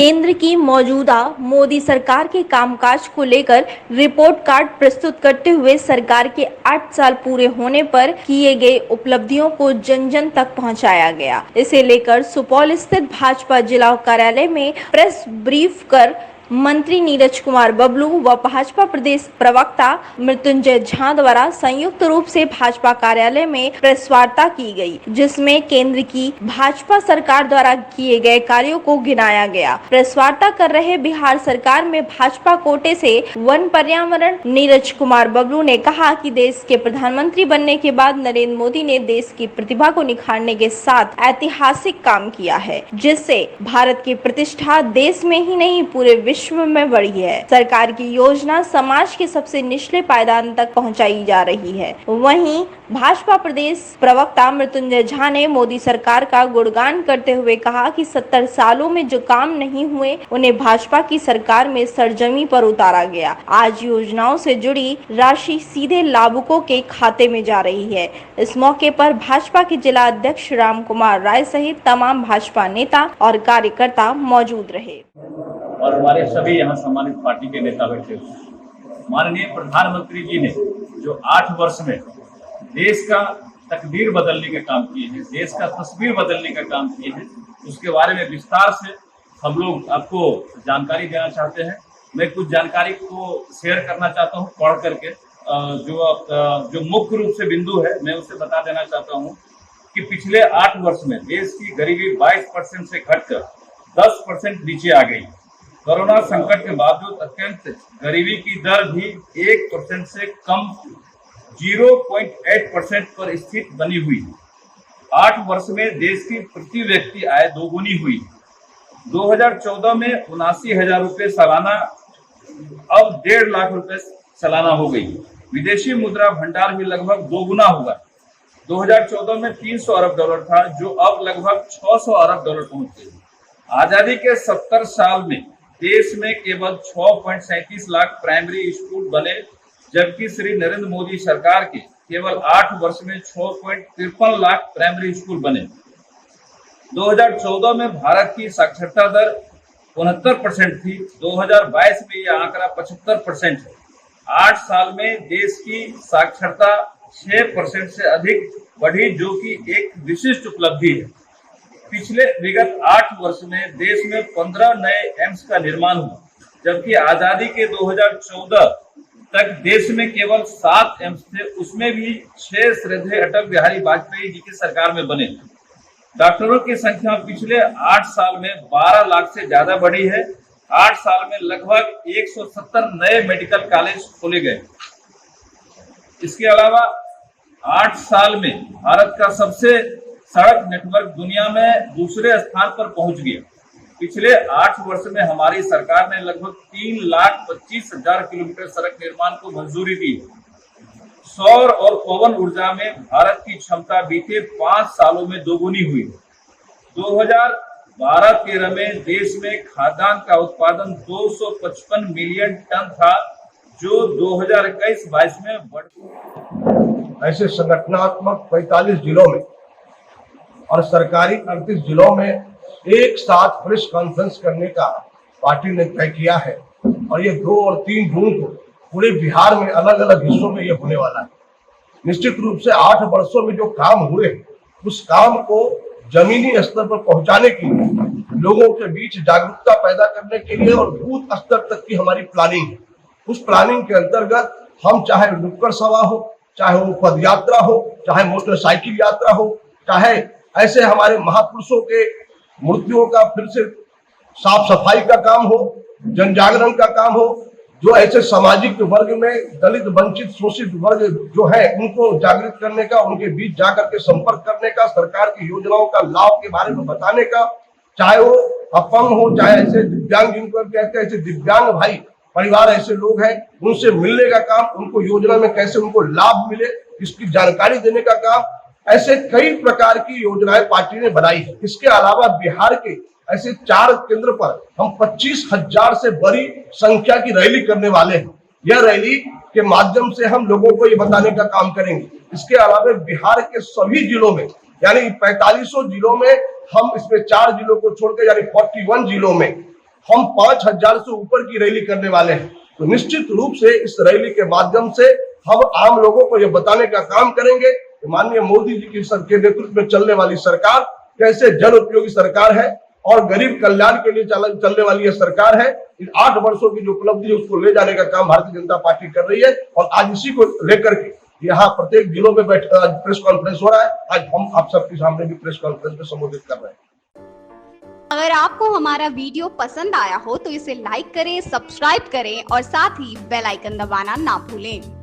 केंद्र की मौजूदा मोदी सरकार के कामकाज को लेकर रिपोर्ट कार्ड प्रस्तुत करते हुए सरकार के 8 साल पूरे होने पर किए गए उपलब्धियों को जन जन तक पहुंचाया गया। इसे लेकर सुपौल स्थित भाजपा जिला कार्यालय में प्रेस ब्रीफ कर मंत्री नीरज कुमार बबलू व भाजपा प्रदेश प्रवक्ता मृत्युंजय झा द्वारा संयुक्त रूप से भाजपा कार्यालय में प्रेस वार्ता की गई, जिसमें केंद्र की भाजपा सरकार द्वारा किए गए कार्यों को गिनाया गया। प्रेस वार्ता कर रहे बिहार सरकार में भाजपा कोटे से वन पर्यावरण नीरज कुमार बबलू ने कहा कि देश के प्रधानमंत्री बनने के बाद नरेंद्र मोदी ने देश की प्रतिभा को निखारने के साथ ऐतिहासिक काम किया है, जिससे भारत की प्रतिष्ठा देश में ही नहीं पूरे विश्व में बढ़ी है। सरकार की योजना समाज के सबसे निचले पायदान तक पहुंचाई जा रही है। वहीं भाजपा प्रदेश प्रवक्ता मृत्युंजय झा ने मोदी सरकार का गुणगान करते हुए कहा कि 70 सालों में जो काम नहीं हुए उन्हें भाजपा की सरकार में सरजमी पर उतारा गया। आज योजनाओं से जुड़ी राशि सीधे लाभुकों के खाते में जा रही है। इस मौके पर भाजपा के जिला अध्यक्ष राम कुमार राय सहित तमाम भाजपा नेता और कार्यकर्ता मौजूद रहे और हमारे सभी यहाँ सम्मानित पार्टी के नेता बैठे हुए। माननीय प्रधानमंत्री जी ने जो 8 वर्ष में देश का तकदीर बदलने का काम किए हैं, देश का तस्वीर बदलने का काम किए हैं, उसके बारे में विस्तार से हम लोग आपको जानकारी देना चाहते हैं। मैं कुछ जानकारी को शेयर करना चाहता हूँ पढ़ करके। जो मुख्य रूप से बिंदु है मैं उसे बता देना चाहता हूँ कि पिछले 8 वर्ष में देश की गरीबी 22% से घटकर 10% नीचे आ गई। कोरोना संकट के बावजूद अत्यंत गरीबी की दर भी 1% से कम 0.8% पर स्थित बनी हुई। 8 वर्ष में देश की प्रति व्यक्ति आय दोगुनी हुई। 2014 में 79,000 रुपये सालाना अब 1.5 लाख रुपए सालाना हो गई। विदेशी मुद्रा भंडार भी लगभग दोगुना हुआ। 2014 में 300 अरब डॉलर था, जो अब लगभग 600 अरब डॉलर पहुंच गई। आजादी के 70 साल में देश में केवल 6.37 लाख प्राइमरी स्कूल बने, जबकि श्री नरेंद्र मोदी सरकार के केवल 8 वर्ष में 6.53 लाख प्राइमरी स्कूल बने। 2014 में भारत की साक्षरता दर 69% थी। 2022 में यह आंकड़ा 75% है। 8 साल में देश की साक्षरता 6% से अधिक बढ़ी, जो कि एक विशिष्ट उपलब्धि है। पिछले विगत 8 वर्ष में देश में 15 नए एम्स का निर्माण हुआ, जबकि आजादी के 2014 तक देश में केवल 7 एम्स थे, उसमें भी 6 श्रद्धेय अटल बिहारी वाजपेयी जी की सरकार में बने। डॉक्टरों की संख्या पिछले 8 साल में 12 लाख से ज्यादा बढ़ी है। 8 साल में लगभग 170 नए मेडिकल कॉलेज खोले गए। इसके अलावा 8 साल में भारत का सबसे सड़क नेटवर्क दुनिया में दूसरे स्थान पर पहुंच गया। पिछले 8 वर्ष में हमारी सरकार ने लगभग 3,25,000 किलोमीटर सड़क निर्माण को मंजूरी दी। सौर और पवन ऊर्जा में भारत की क्षमता बीते 5 सालों में दोगुनी हुई। 2012-13 में देश में खाद्यान्न का उत्पादन 255 मिलियन टन था, जो 2021-22 में बढ़। ऐसे संगठनात्मक 45 जिलों में और सरकारी 38 जिलों में एक साथ प्रेस कॉन्फ्रेंस करने का पार्टी ने तय किया है, और ये 2 और 3 जून को पूरे बिहार में अलग अलग हिस्सों में ये होने वाला है। निश्चित रूप से 8 वर्षों में जो काम हुए, उस काम को जमीनी स्तर पर पहुंचाने के लिए, लोगों के बीच जागरूकता पैदा करने के लिए और बूथ स्तर तक की हमारी प्लानिंग है। उस प्लानिंग के अंतर्गत हम चाहे नुक्कड़ सभा हो, चाहे वो पद यात्रा हो, चाहे मोटरसाइकिल यात्रा हो, चाहे ऐसे हमारे महापुरुषों के मूर्तियों का फिर से साफ सफाई का काम हो, जन जागरण का काम हो, जो ऐसे सामाजिक वर्ग में दलित वंचित शोषित वर्ग जो है उनको जागृत करने का, उनके बीच जाकर के संपर्क करने का, सरकार की योजनाओं का लाभ के बारे में बताने का, चाहे वो अपंग हो, चाहे ऐसे दिव्यांग जिनको कहते हैं, ऐसे दिव्यांग भाई परिवार ऐसे लोग हैं, उनसे मिलने का काम, उनको योजना में कैसे उनको लाभ मिले इसकी जानकारी देने का काम। ऐसे कई प्रकार की योजनाएं पार्टी ने बनाई है। इसके अलावा बिहार के ऐसे 4 केंद्र पर हम 25,000 से बड़ी संख्या की रैली करने वाले हैं। यह रैली के माध्यम से हम लोगों को ये बताने का काम करेंगे। इसके अलावा बिहार के सभी जिलों में यानी 4500 जिलों में हम इसमें 4 जिलों को छोड़कर यानी 41 जिलों में हम 5,000 से ऊपर की रैली करने वाले हैं। तो निश्चित रूप से इस रैली के माध्यम से हम आम लोगों को यह बताने का काम करेंगे कि माननीय मोदी जी के नेतृत्व में चलने वाली सरकार कैसे जन उपयोगी सरकार है और गरीब कल्याण के लिए चलने वाली यह सरकार है। इन 8 वर्षों की जो उपलब्धि है उसको ले जाने का काम भारतीय जनता पार्टी कर रही है और आज इसी को लेकर के यहाँ प्रत्येक जिलों में प्रेस कॉन्फ्रेंस हो रहा है। आज हम आप सबके सामने भी प्रेस कॉन्फ्रेंस में संबोधित कर रहे हैं। अगर आपको हमारा वीडियो पसंद आया हो तो इसे लाइक करें, सब्सक्राइब करें और साथ ही बेल आइकन दबाना ना भूलें।